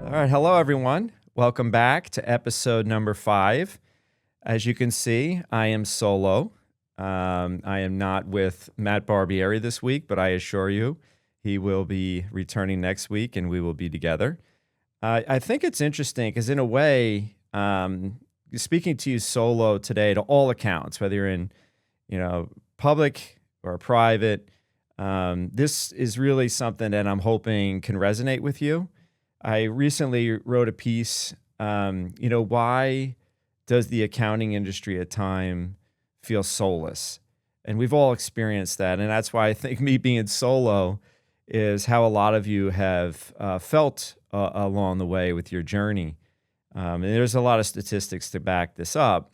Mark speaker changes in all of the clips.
Speaker 1: All right. Hello, everyone. Welcome back to episode number 5. As you can see, I am solo. I am not with Matt Barbieri this week, but I assure you he will be returning next week and we will be together. I think it's interesting because in a way, speaking to you solo today to all accounts, whether you're in, public or private, this is really something that I'm hoping can resonate with you. I recently wrote a piece, why does the accounting industry at time feel soulless? And we've all experienced that. And that's why I think me being solo is how a lot of you have felt along the way with your journey. And there's a lot of statistics to back this up.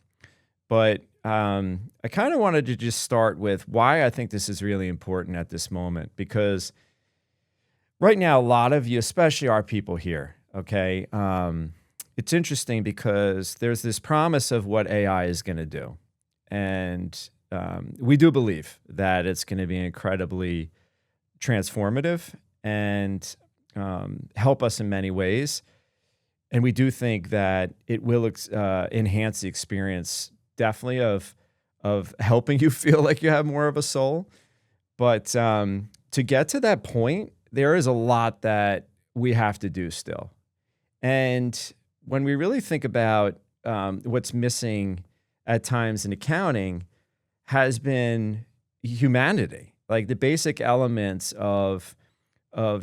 Speaker 1: But I kind of wanted to just start with why I think this is really important at this moment, because right now, a lot of you, especially our people here, okay, it's interesting because there's this promise of what AI is going to do. And we do believe that it's going to be incredibly transformative and help us in many ways. And we do think that it will enhance the experience, definitely, of helping you feel like you have more of a soul. But to get to that point, there is a lot that we have to do still. And when we really think about what's missing at times in accounting has been humanity, like the basic elements of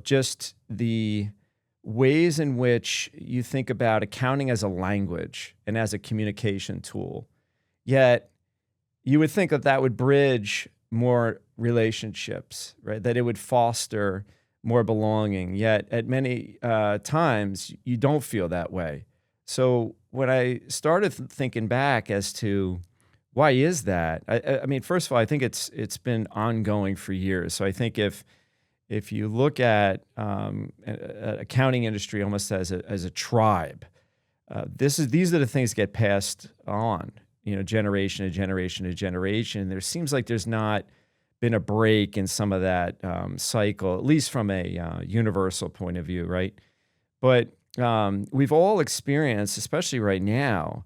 Speaker 1: just the ways in which you think about accounting as a language and as a communication tool. Yet you would think that would bridge more relationships, right? That it would foster more belonging, yet at many times you don't feel that way. So when I started thinking back as to why is that, I mean, first of all, I think it's been ongoing for years. So I think if you look at accounting industry almost as a tribe, these are the things that get passed on, generation to generation to generation. There seems like there's not been a break in some of that cycle, at least from a universal point of view, right? But we've all experienced, especially right now,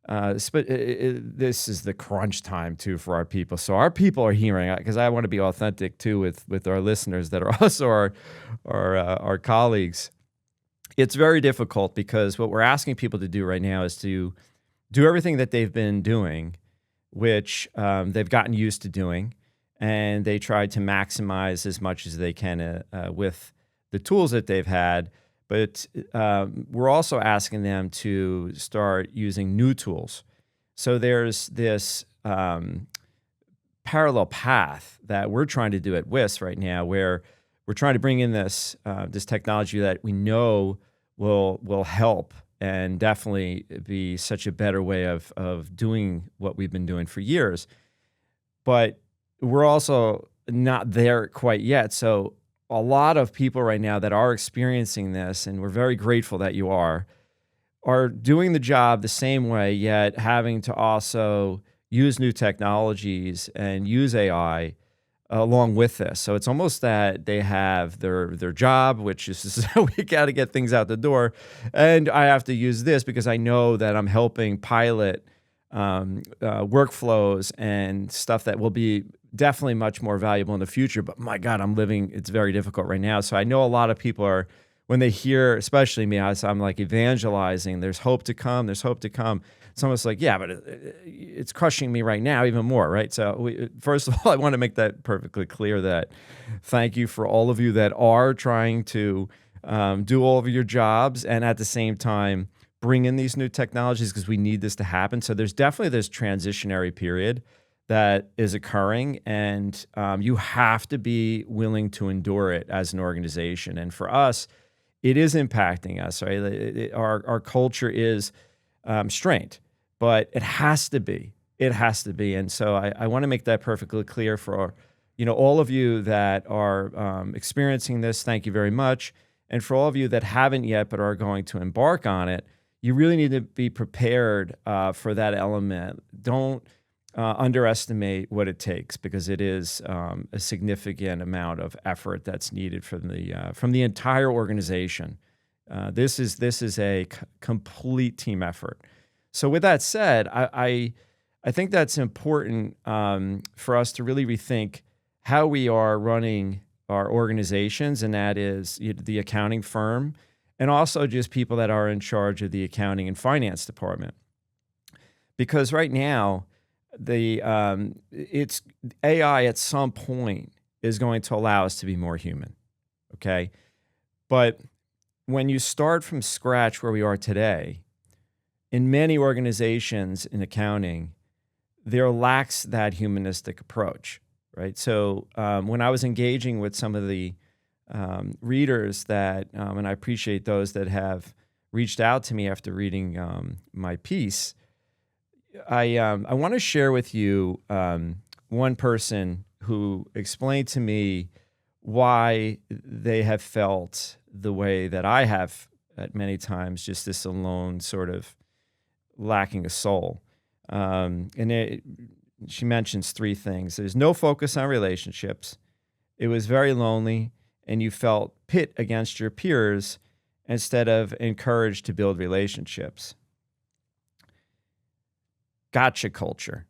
Speaker 1: this is the crunch time too for our people. So our people are hearing, because I want to be authentic too with our listeners that are also our colleagues. It's very difficult because what we're asking people to do right now is to do everything that they've been doing, which they've gotten used to doing. And they try to maximize as much as they can with the tools that they've had. But we're also asking them to start using new tools. So there's this parallel path that we're trying to do at WIS right now, where we're trying to bring in this technology that we know will help and definitely be such a better way of doing what we've been doing for years. But we're also not there quite yet. So a lot of people right now that are experiencing this, and we're very grateful that you are doing the job the same way, yet having to also use new technologies and use AI along with this. So it's almost that they have their job, which is we got to get things out the door, and I have to use this because I know that I'm helping pilot workflows and stuff that will be definitely much more valuable in the future. But my God, it's very difficult right now. So I know a lot of people are, when they hear, especially me, I'm like evangelizing, there's hope to come, there's hope to come. It's almost like, yeah, but it's crushing me right now even more, right? So first of all, I want to make that perfectly clear that thank you for all of you that are trying to do all of your jobs and at the same time bring in these new technologies, because we need this to happen. So there's definitely this transitionary period that is occurring, and you have to be willing to endure it as an organization. And for us, it is impacting us, right? Our culture is strained, but it has to be. It has to be. And so I want to make that perfectly clear for all of you that are experiencing this. Thank you very much. And for all of you that haven't yet but are going to embark on it, you really need to be prepared for that element. Don't underestimate what it takes, because it is a significant amount of effort that's needed from the entire organization. This is a complete team effort. So with that said, I think that's important for us to really rethink how we are running our organizations, and that is the accounting firm, and also just people that are in charge of the accounting and finance department. Because right now, it's AI at some point is going to allow us to be more human. Okay, but when you start from scratch where we are today, in many organizations in accounting, there lacks that humanistic approach, right? So when I was engaging with some of the readers that, and I appreciate those that have reached out to me after reading my piece, I want to share with you one person who explained to me why they have felt the way that I have at many times, just this alone sort of lacking a soul. She mentions three things. There's no focus on relationships. It was very lonely, and you felt pit against your peers instead of encouraged to build relationships. Gotcha culture.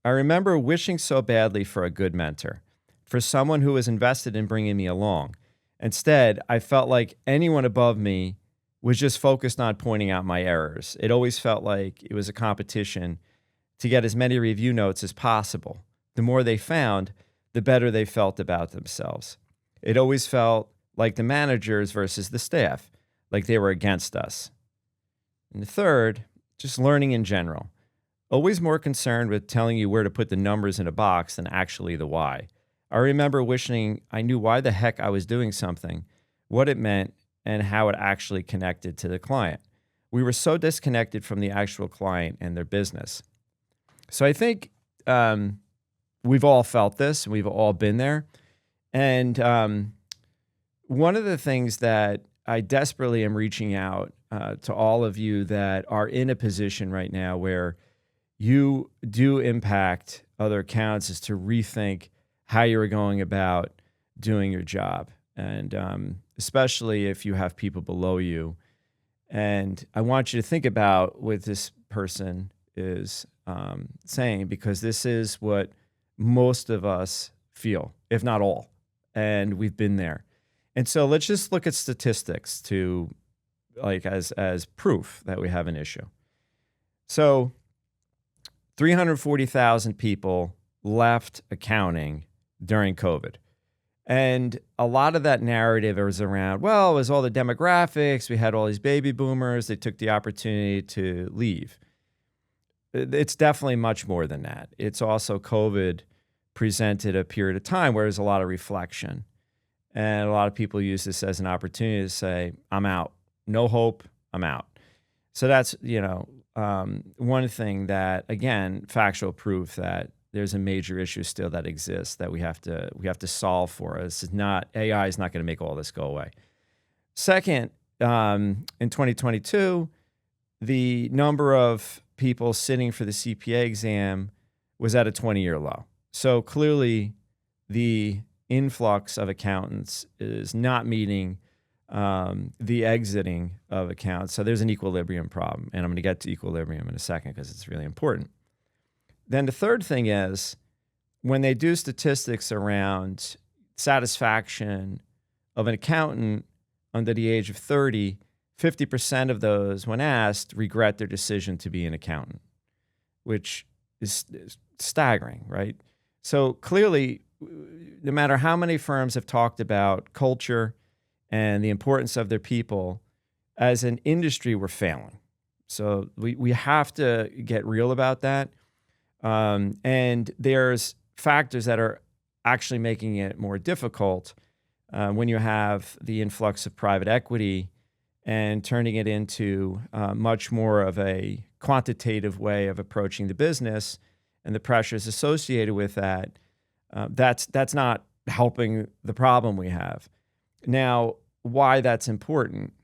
Speaker 1: I remember wishing so badly for a good mentor, for someone who was invested in bringing me along. Instead, I felt like anyone above me was just focused on pointing out my errors. It always felt like it was a competition to get as many review notes as possible. The more they found, the better they felt about themselves. It always felt like the managers versus the staff, like they were against us. And the third, just learning in general. Always more concerned with telling you where to put the numbers in a box than actually the why. I remember wishing I knew why the heck I was doing something, what it meant, and how it actually connected to the client. We were so disconnected from the actual client and their business. So I think we've all felt this, and we've all been there. And one of the things that I desperately am reaching out to all of you that are in a position right now where you do impact other accounts is to rethink how you're going about doing your job. And especially if you have people below you. And I want you to think about what this person is saying, because this is what most of us feel, if not all, and we've been there. And so let's just look at statistics to like as proof that we have an issue. So 340,000 people left accounting during COVID. And a lot of that narrative was around, well, it was all the demographics. We had all these baby boomers. They took the opportunity to leave. It's definitely much more than that. It's also COVID presented a period of time where there's a lot of reflection. And a lot of people use this as an opportunity to say, I'm out. No hope, I'm out. So that's, one thing that, again, factual proof that there's a major issue still that exists that we have to solve for us. AI is not going to make all this go away. Second, in 2022, the number of people sitting for the CPA exam was at a 20-year low. So clearly, the influx of accountants is not meeting the exiting of accounts. So there's an equilibrium problem, and I'm going to get to equilibrium in a second because it's really important. Then the third thing is when they do statistics around satisfaction of an accountant under the age of 30, 50% of those, when asked, regret their decision to be an accountant, which is staggering, right? So clearly, no matter how many firms have talked about culture and the importance of their people, as an industry, we're failing. So we have to get real about that. And there's factors that are actually making it more difficult when you have the influx of private equity and turning it into much more of a quantitative way of approaching the business and the pressures associated with that. That's not helping the problem we have. Now, why that's important.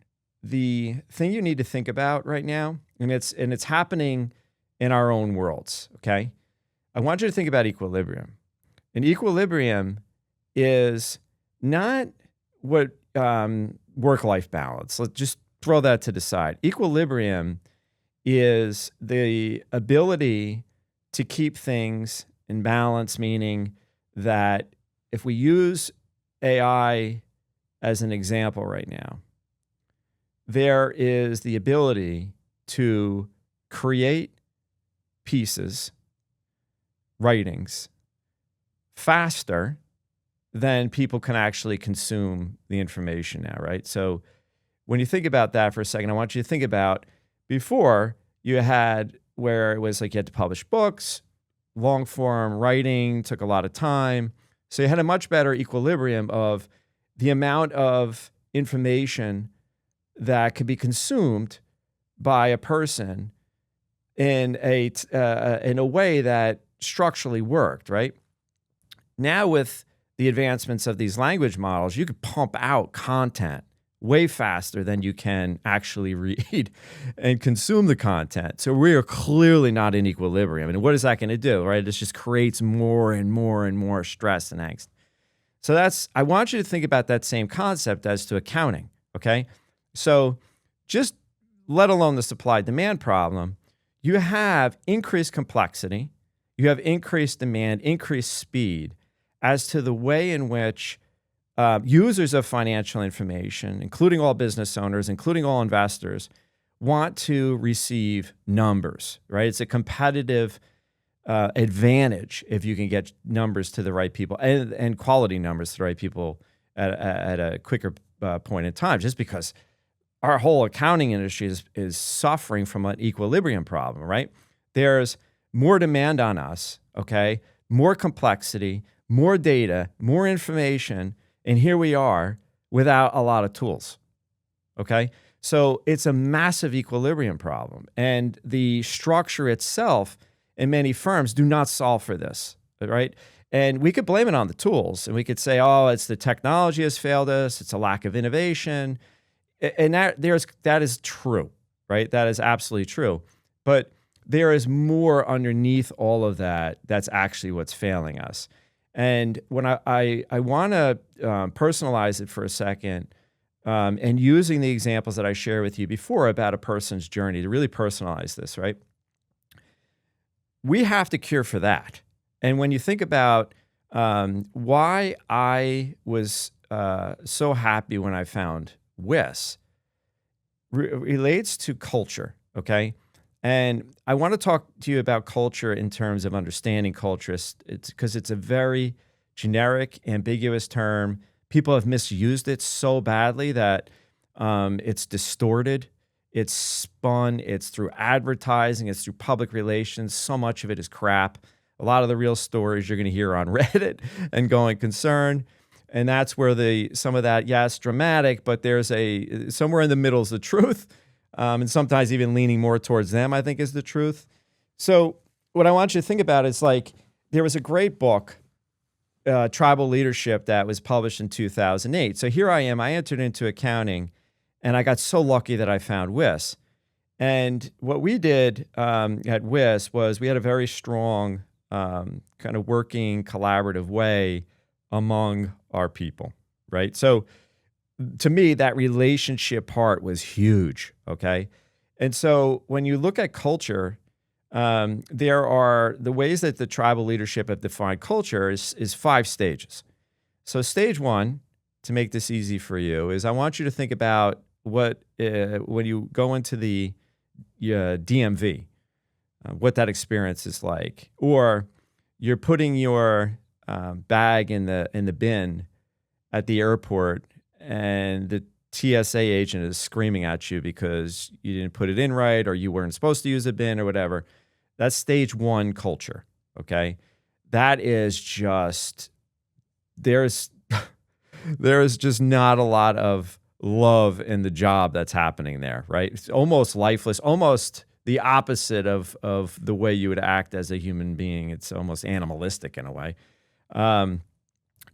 Speaker 1: The thing you need to think about right now, and it's happening in our own worlds, okay? I want you to think about equilibrium. And equilibrium is not what work-life balance. Let's just throw that to the side. Equilibrium is the ability to keep things in balance, meaning that if we use AI as an example right now, there is the ability to create pieces, writings, faster than people can actually consume the information now, right? So when you think about that for a second, I want you to think about before you had where it was like you had to publish books, long form writing took a lot of time. So you had a much better equilibrium of the amount of information that could be consumed by a person in a way that structurally worked, right? Now with the advancements of these language models, you could pump out content way faster than you can actually read and consume the content. So we are clearly not in equilibrium. And what is that going to do, right? It just creates more and more and more stress and angst. So I want you to think about that same concept as to accounting, okay? So just let alone the supply-demand problem, you have increased complexity, you have increased demand, increased speed as to the way in which users of financial information, including all business owners, including all investors, want to receive numbers, right? It's a competitive advantage if you can get numbers to the right people and quality numbers to the right people at a quicker point in time, just because our whole accounting industry is suffering from an equilibrium problem, right? There's more demand on us, okay? More complexity, more data, more information, and here we are without a lot of tools, okay? So it's a massive equilibrium problem, and the structure itself in many firms do not solve for this, right? And we could blame it on the tools, and we could say, oh, it's the technology has failed us, it's a lack of innovation, and that is true, right? That is absolutely true. But there is more underneath all of that that's actually what's failing us. And when I want to personalize it for a second, and using the examples that I shared with you before about a person's journey to really personalize this, right? We have to cure for that. And when you think about why I was so happy when I found WIS, relates to culture, okay? And I want to talk to you about culture in terms of understanding culture. It's because it's a very generic, ambiguous term. People have misused it so badly that it's distorted, it's spun, it's through advertising, it's through public relations. So much of it is crap. A lot of the real stories you're going to hear on Reddit and Going Concern. And that's where some of that, yes, dramatic, but there's somewhere in the middle is the truth. And sometimes even leaning more towards them, I think, is the truth. So what I want you to think about is like, there was a great book, Tribal Leadership, that was published in 2008. So here I am, I entered into accounting, and I got so lucky that I found WIS. And what we did at WIS was we had a very strong kind of working collaborative way among our people, right? So to me, that relationship part was huge, okay? And so when you look at culture, there are the ways that the tribal leadership have defined culture is 5 stages. So stage 1, to make this easy for you, is I want you to think about what, when you go into the DMV, what that experience is like, or you're putting your bag in the bin at the airport, and the TSA agent is screaming at you because you didn't put it in right, or you weren't supposed to use a bin or whatever. That's stage 1 culture, okay? That is just, there's just not a lot of love in the job that's happening there, right? It's almost lifeless, almost the opposite of the way you would act as a human being. It's almost animalistic in a way.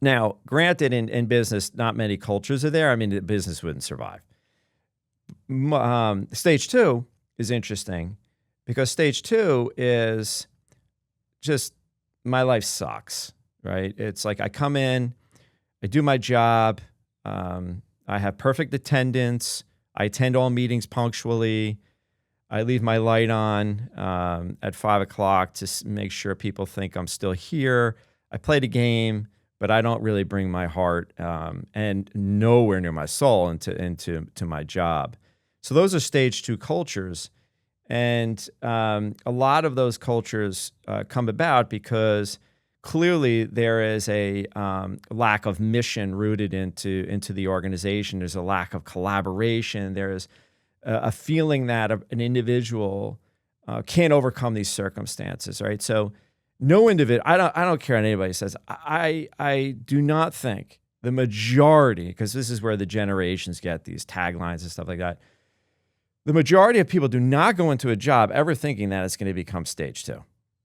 Speaker 1: Now, granted, in business, not many cultures are there. I mean, the business wouldn't survive. Stage 2 is interesting because stage 2 is just my life sucks, right? It's like I come in, I do my job, I have perfect attendance, I attend all meetings punctually. I leave my light on at 5 o'clock to make sure people think I'm still here. I play the game, but I don't really bring my heart and nowhere near my soul into my job. So those are stage 2 cultures. And a lot of those cultures come about because clearly there is a lack of mission rooted into the organization. There's a lack of collaboration. There's a feeling that an individual can't overcome these circumstances, right? So no individual, I don't care what anybody says. I do not think the majority, because this is where the generations get these taglines and stuff like that. The majority of people do not go into a job ever thinking that it's going to become stage 2.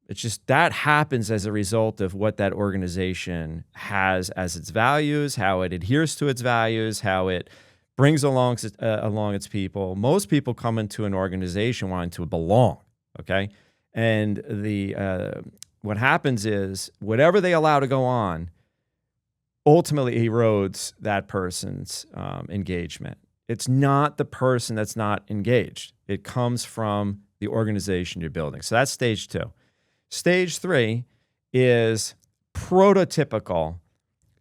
Speaker 1: It's just that happens as a result of what that organization has as its values, how it adheres to its values, how it brings along its people. Most people come into an organization wanting to belong, okay? And what happens is whatever they allow to go on ultimately erodes that person's engagement. It's not the person that's not engaged. It comes from the organization you're building. So that's stage 2. Stage 3 is prototypical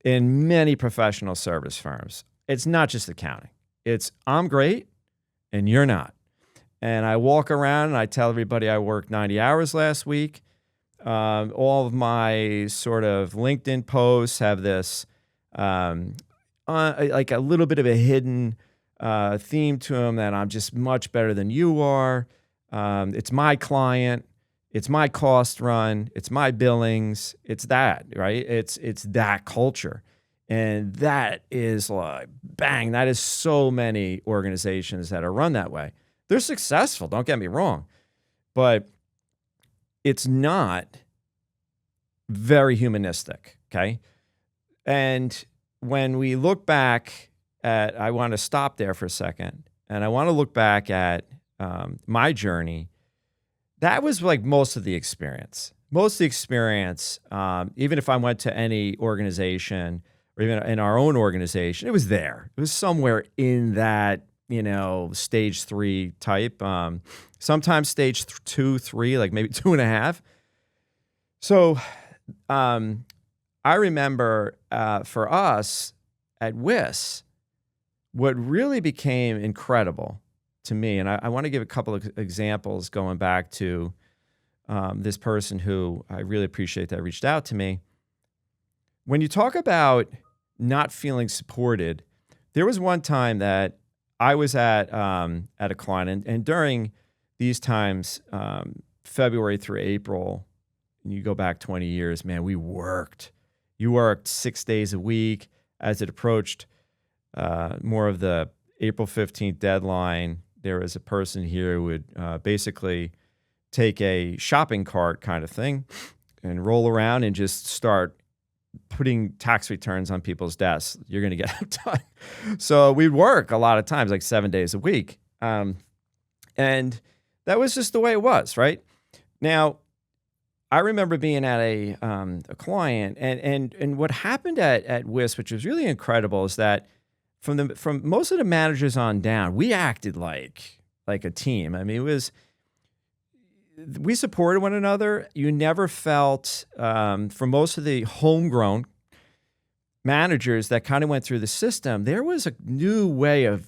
Speaker 1: in many professional service firms. It's not just accounting. It's I'm great and you're not. And I walk around and I tell everybody I worked 90 hours last week. All of my sort of LinkedIn posts have this like a little bit of a hidden theme to them that I'm just much better than you are. It's my client. It's my cost run. It's my billings. It's that, right? It's that culture. And that is like, bang, that is so many organizations that are run that way. They're successful, don't get me wrong. But it's not very humanistic, okay? And when we look back at, I want to stop there for a second, and I want to look back at my journey. That was like most of the experience. Most of the experience, even if I went to any organization or even in our own organization, it was there. It was somewhere in that, stage 3 type. Sometimes stage 2, 3, like maybe 2.5. So I remember for us at WIS, what really became incredible to me, and I want to give a couple of examples going back to this person who I really appreciate that reached out to me. When you talk about not feeling supported, there was one time that I was at a client, and during these times, February through April, and you go back 20 years, man, we worked. You worked 6 days a week. As it approached more of the April 15th deadline, there was a person here who would basically take a shopping cart kind of thing and roll around and just start putting tax returns on people's desks. You're going to get them done. So we'd work a lot of times, like 7 days a week. And that was just the way it was, right? Now, I remember being at a client, and what happened at WIS, which was really incredible, is that from most of the managers on down, we acted like a team. I mean, we supported one another. You never felt, for most of the homegrown managers that kind of went through the system, there was a new way of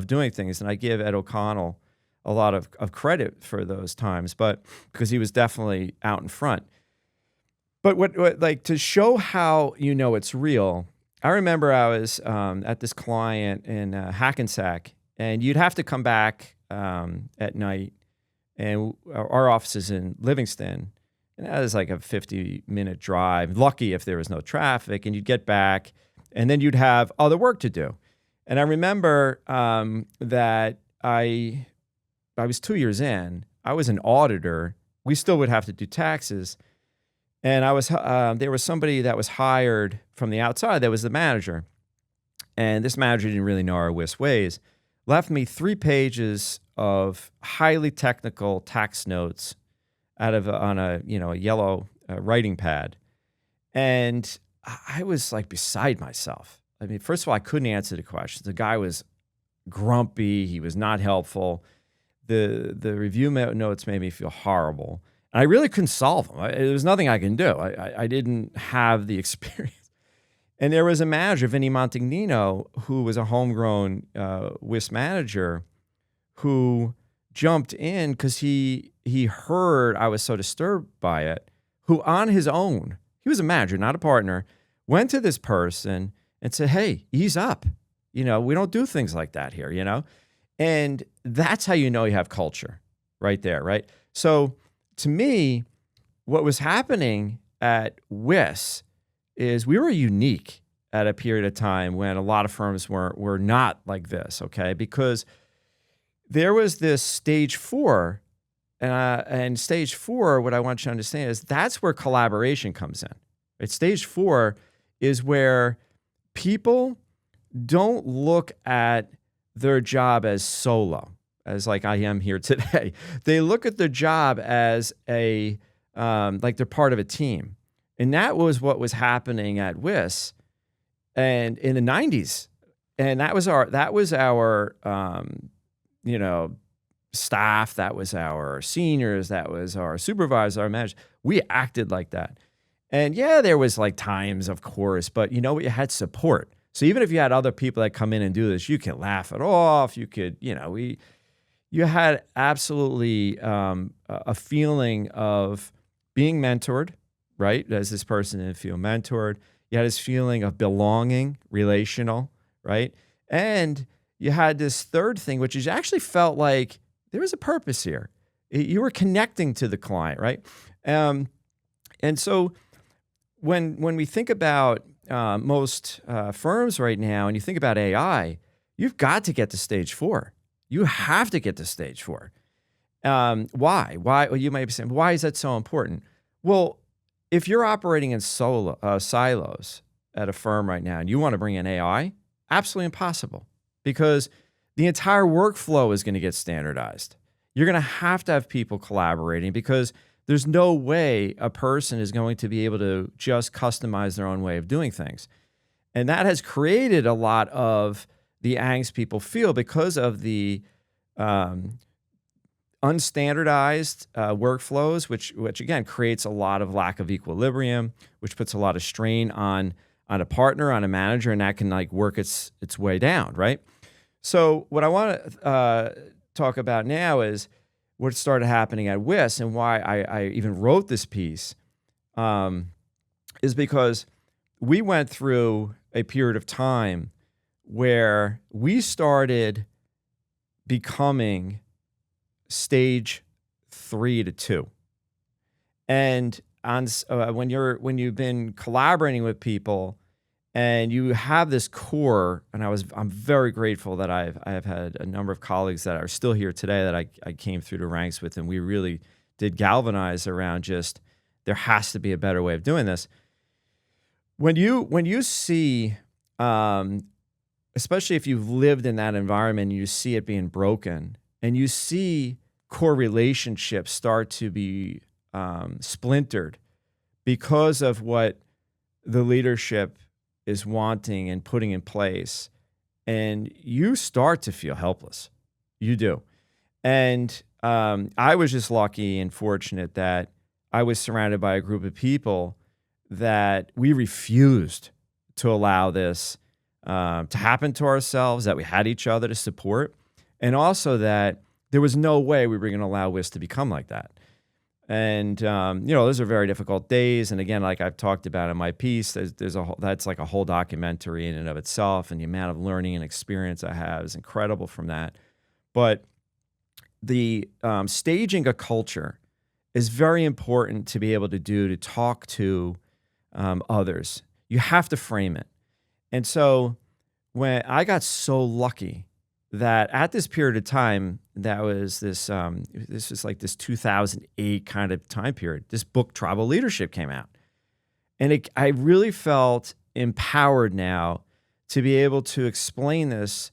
Speaker 1: doing things, and I give Ed O'Connell a lot of credit for those times, but because he was definitely out in front. But what like to show how it's real, I remember I was at this client in Hackensack, and you'd have to come back at night, and our office is in Livingston, and that was like a 50-minute drive. Lucky if there was no traffic, and you'd get back, and then you'd have other work to do. And I remember that I was 2 years in. I was an auditor. We still would have to do taxes. And there was somebody that was hired from the outside that was the manager. And this manager didn't really know our WIS ways. Left me 3 pages of highly technical tax notes on a yellow writing pad. And I was like beside myself. I mean, first of all, I couldn't answer the questions. The guy was grumpy. He was not helpful. The review notes made me feel horrible. And I really couldn't solve them. There was nothing I can do. I didn't have the experience. And there was a manager, Vinny Montagnino, who was a homegrown WIS manager, who jumped in because he heard I was so disturbed by it, who on his own, he was a manager, not a partner, went to this person and said, hey, ease up. We don't do things like that here, And that's how you know you have culture right there, right? So to me, what was happening at WIS is we were unique at a period of time when a lot of firms were not like this, okay? Because there was this stage 4, and stage 4, what I want you to understand is that's where collaboration comes in. Right? Stage 4 is where people don't look at their job as solo, as like I am here today. They look at their job as like they're part of a team. And that was what was happening at WIS and in the 90s. And that was our staff, that was our seniors, that was our supervisors, our managers. We acted like that. And yeah, there was like times, of course, but you had support. So even if you had other people that come in and do this, you can laugh it off. You could, you had absolutely a feeling of being mentored, right? As this person didn't feel mentored. You had this feeling of belonging, relational, right? And you had this third thing, which is actually felt like there was a purpose here. You were connecting to the client, right? And so when we think about most firms right now, and you think about AI, you've got to get to stage 4. You have to get to stage 4. Why? Well, you might be saying, why is that so important? Well, if you're operating in silos at a firm right now and you want to bring in AI, absolutely impossible, because the entire workflow is going to get standardized. You're going to have people collaborating, because there's no way a person is going to be able to just customize their own way of doing things. And that has created a lot of the angst people feel because of the unstandardized workflows, which again creates a lot of lack of equilibrium, which puts a lot of strain on a partner, on a manager, and that can like work its way down, right? So what I want to talk about now is what started happening at WIS, and why I even wrote this piece is because we went through a period of time where we started becoming stage 3 to 2. And when you've been collaborating with people and you have this core, and I'm very grateful that I have had a number of colleagues that are still here today that I came through the ranks with, and we really did galvanize around just there has to be a better way of doing this. When you see, especially if you've lived in that environment and you see it being broken, and you see core relationships start to be splintered because of what the leadership is wanting and putting in place, and you start to feel helpless. You do. And I was just lucky and fortunate that I was surrounded by a group of people that we refused to allow this to happen to ourselves, that we had each other to support, and also that there was no way we were going to allow WIS to become like that. And those are very difficult days. And again, like I've talked about in my piece, that's like a whole documentary in and of itself, and the amount of learning and experience I have is incredible from that. But the staging a culture is very important to be able to do, to talk to others. You have to frame it. And so when I got so lucky that at this period of time, that was this was like this 2008 kind of time period, this book, Tribal Leadership, came out. And I really felt empowered now to be able to explain this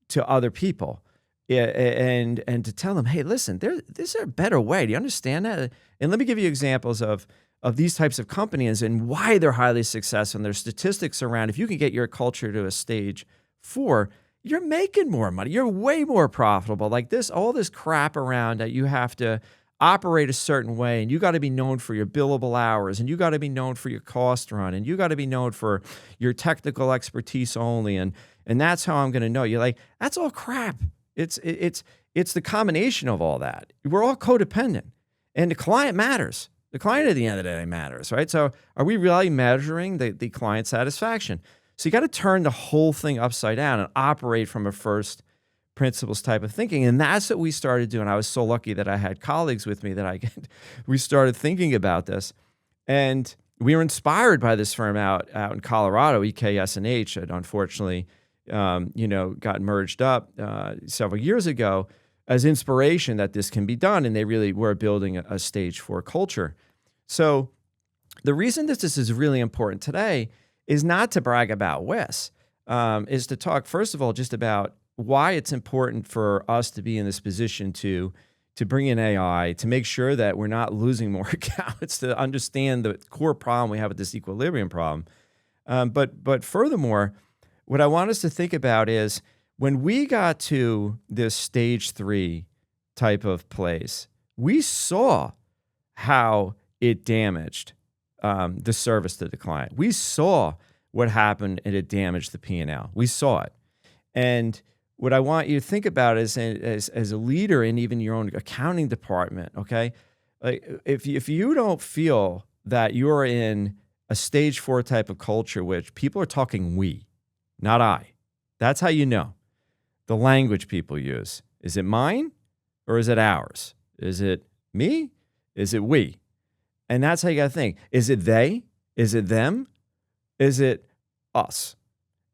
Speaker 1: to other people and to tell them, hey, listen, there's a better way. Do you understand that? And let me give you examples of these types of companies and why they're highly successful, and their statistics around if you can get your culture to a stage 4, you're making more money. You're way more profitable. Like this, all this crap around that you have to operate a certain way, and you got to be known for your billable hours, and you got to be known for your cost run, and you got to be known for your technical expertise only, and that's how I'm going to know you. Like that's all crap. It's the combination of all that. We're all codependent, and the client matters. The client at the end of the day matters, right? So are we really measuring the client satisfaction? So you got to turn the whole thing upside down and operate from a first principles type of thinking. And that's what we started doing. I was so lucky that I had colleagues with me that we started thinking about this. And we were inspired by this firm out in Colorado, EKS&H, that unfortunately, got merged up several years ago as inspiration that this can be done. And they really were building a stage 4 culture. So the reason that this is really important today is not to brag about WIS, is to talk, first of all, just about why it's important for us to be in this position to bring in AI, to make sure that we're not losing more accounts, to understand the core problem we have with this equilibrium problem. But furthermore, what I want us to think about is when we got to this stage 3 type of place, we saw how it damaged the service to the client. We saw what happened, and it damaged the P&L. We saw it. And what I want you to think about is as a leader in even your own accounting department, okay? Like if you don't feel that you're in a stage 4 type of culture, which people are talking we, not I. That's how you know. The language people use. Is it mine or is it ours? Is it me? Is it we? And that's how you got to think. Is it they? Is it them? Is it us?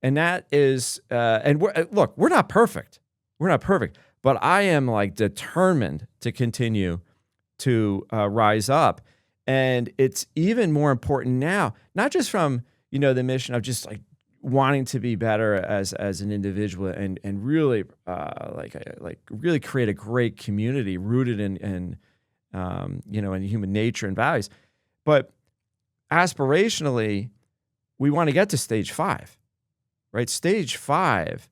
Speaker 1: And that is, we're not perfect. We're not perfect. But I am like determined to continue to rise up. And it's even more important now, not just from, the mission of just like wanting to be better as an individual and really really create a great community rooted in human nature and values. But aspirationally, we want to get to stage 5, right? Stage 5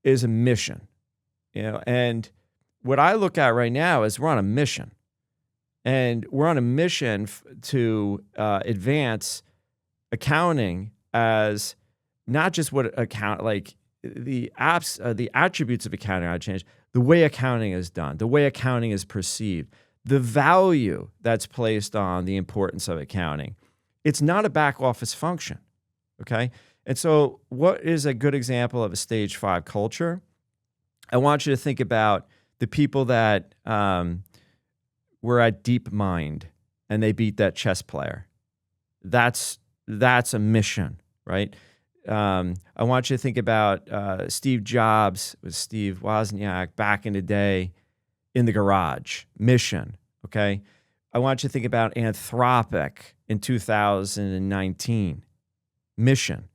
Speaker 1: is a mission, and what I look at right now is we're on a mission, and we're on a mission to advance accounting as not just what the attributes of accounting are changed, the way accounting is done, the way accounting is perceived, the value that's placed on the importance of accounting. It's not a back office function, okay? And so what is a good example of a stage 5 culture? I want you to think about the people that were at DeepMind and they beat that chess player. That's a mission, right? I want you to think about Steve Jobs with Steve Wozniak back in the day in the garage. Mission, okay? I want you to think about Anthropic in 2019. Mission.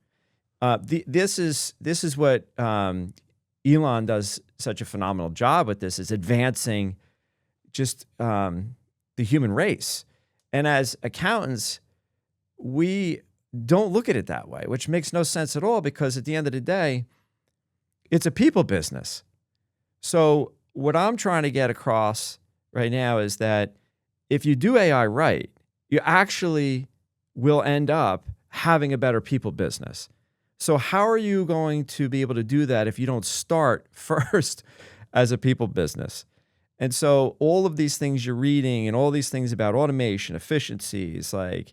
Speaker 1: This is what Elon does such a phenomenal job with. This is advancing just the human race. And as accountants, we don't look at it that way, which makes no sense at all, because at the end of the day, it's a people business. So what I'm trying to get across right now is that if you do AI right, you actually will end up having a better people business. So how are you going to be able to do that if you don't start first as a people business? And so all of these things you're reading and all these things about automation, efficiencies, like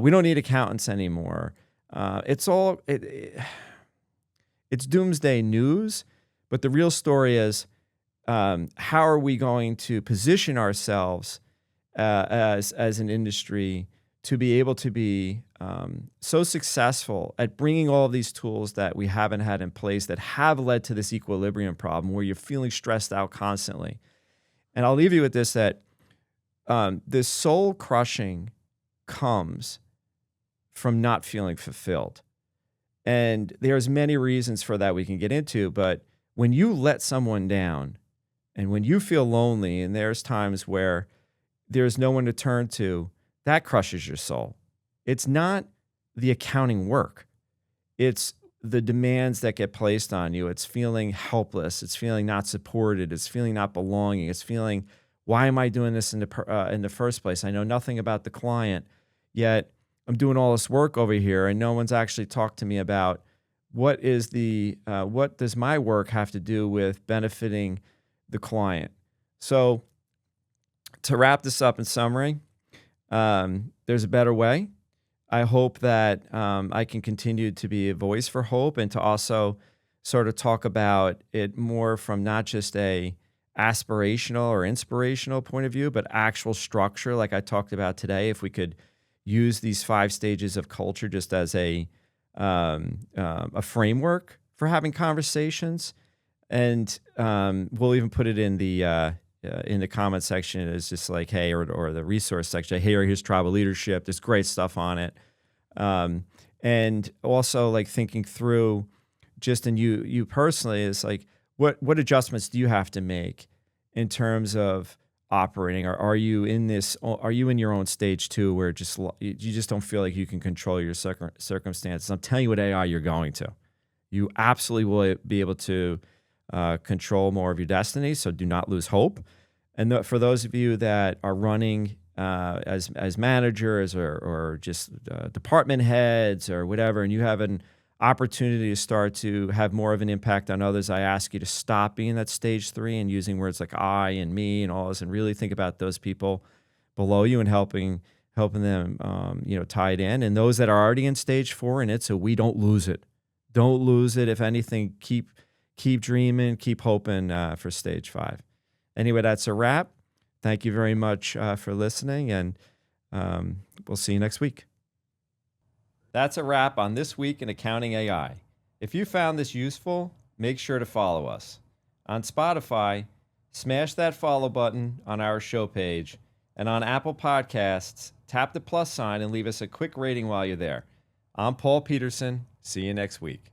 Speaker 1: we don't need accountants anymore. It's doomsday news, but the real story is how are we going to position ourselves as an industry to be able to be so successful at bringing all of these tools that we haven't had in place that have led to this equilibrium problem where you're feeling stressed out constantly. And I'll leave you with this, that this soul crushing comes from not feeling fulfilled. And there's many reasons for that we can get into, but when you let someone down and when you feel lonely and there's times where there's no one to turn to, that crushes your soul. It's not the accounting work. It's the demands that get placed on you. It's feeling helpless. It's feeling not supported. It's feeling not belonging. It's feeling, why am I doing this in the first place? I know nothing about the client, yet I'm doing all this work over here, and no one's actually talked to me about what does my work have to do with benefiting the client. So to wrap this up in summary, there's a better way. I hope that I can continue to be a voice for hope, and to also sort of talk about it more from not just a aspirational or inspirational point of view, but actual structure, like I talked about today. If we could use these 5 stages of culture just as a framework for having conversations, and we'll even put it in the comment section. It's just like, hey, or the resource section. Hey, here's tribal leadership. There's great stuff on it. And also like thinking through just in you personally is like, what adjustments do you have to make in terms of operating? Or are you in your own stage too, where you just don't feel like you can control your circumstances? I'm telling you what AI you're going to. You absolutely will be able to control more of your destiny, so do not lose hope. And for those of you that are running as managers or just department heads or whatever, and you have an opportunity to start to have more of an impact on others, I ask you to stop being that stage 3 and using words like I and me and all this, and really think about those people below you and helping them tie it in. And those that are already in stage 4 in it, so we don't lose it. Don't lose it. If anything, keep dreaming, keep hoping for stage 5. Anyway, that's a wrap. Thank you very much for listening, and we'll see you next week. That's a wrap on This Week in Accounting AI. If you found this useful, make sure to follow us. On Spotify, smash that follow button on our show page, and on Apple Podcasts, tap the plus sign and leave us a quick rating while you're there. I'm Paul Peterson. See you next week.